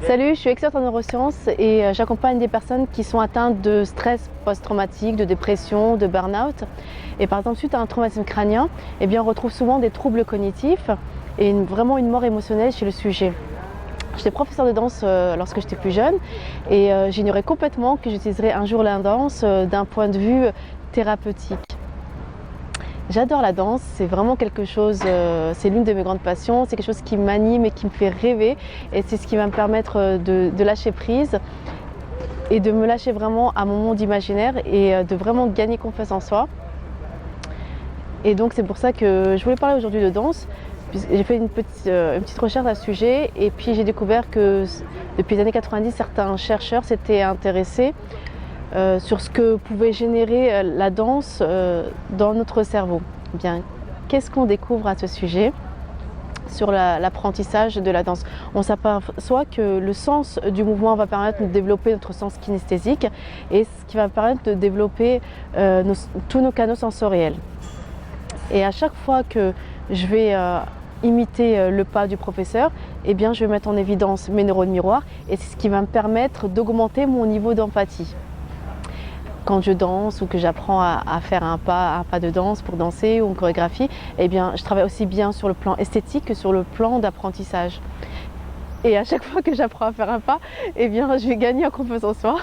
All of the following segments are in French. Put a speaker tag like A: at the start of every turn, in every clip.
A: Salut, je suis experte en neurosciences et j'accompagne des personnes qui sont atteintes de stress post-traumatique, de dépression, de burn-out. Et par exemple, suite à un traumatisme crânien, on retrouve souvent des troubles cognitifs et vraiment une mort émotionnelle chez le sujet. J'étais professeure de danse lorsque j'étais plus jeune et j'ignorais complètement que j'utiliserais un jour la danse d'un point de vue thérapeutique. J'adore la danse, c'est vraiment quelque chose, c'est l'une de mes grandes passions, c'est quelque chose qui m'anime et qui me fait rêver et c'est ce qui va me permettre de lâcher prise et de me lâcher vraiment à mon monde imaginaire et de vraiment gagner confiance en soi. Et donc c'est pour ça que je voulais parler aujourd'hui de danse. J'ai fait une petite recherche à ce sujet et puis j'ai découvert que depuis les années 90, certains chercheurs s'étaient intéressés sur ce que pouvait générer la danse dans notre cerveau. Qu'est-ce qu'on découvre à ce sujet sur l'apprentissage de la danse? On s'aperçoit que le sens du mouvement va permettre de développer notre sens kinesthésique et ce qui va permettre de développer tous nos canaux sensoriels. Et à chaque fois que je vais imiter le pas du professeur, je vais mettre en évidence mes neurones miroirs et c'est ce qui va me permettre d'augmenter mon niveau d'empathie. Quand je danse ou que j'apprends à faire un pas de danse pour danser ou une chorégraphie, je travaille aussi bien sur le plan esthétique que sur le plan d'apprentissage. Et à chaque fois que j'apprends à faire un pas, je vais gagner en confiance en soi.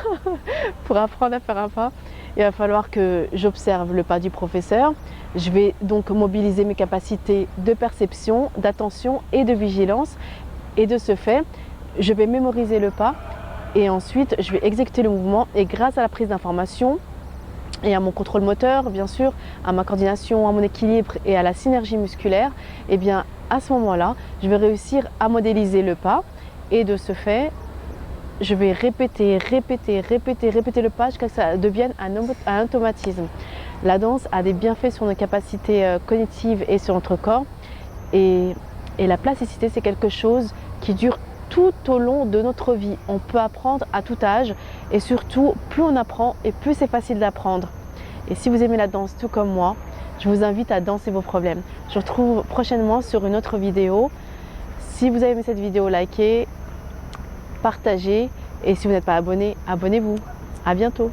A: Pour apprendre à faire un pas, il va falloir que j'observe le pas du professeur. Je vais donc mobiliser mes capacités de perception, d'attention et de vigilance. Et de ce fait, je vais mémoriser le pas. Et ensuite, je vais exécuter le mouvement et grâce à la prise d'information et à mon contrôle moteur, bien sûr, à ma coordination, à mon équilibre et à la synergie musculaire, à ce moment-là, je vais réussir à modéliser le pas et de ce fait, je vais répéter le pas jusqu'à ce que ça devienne un automatisme. La danse a des bienfaits sur nos capacités cognitives et sur notre corps et la plasticité, c'est quelque chose qui dure tout au long de notre vie. On peut apprendre à tout âge et surtout, plus on apprend et plus c'est facile d'apprendre. Et si vous aimez la danse tout comme moi, je vous invite à danser vos problèmes. Je vous retrouve prochainement sur une autre vidéo. Si vous avez aimé cette vidéo, likez, partagez et si vous n'êtes pas abonné, abonnez-vous. À bientôt.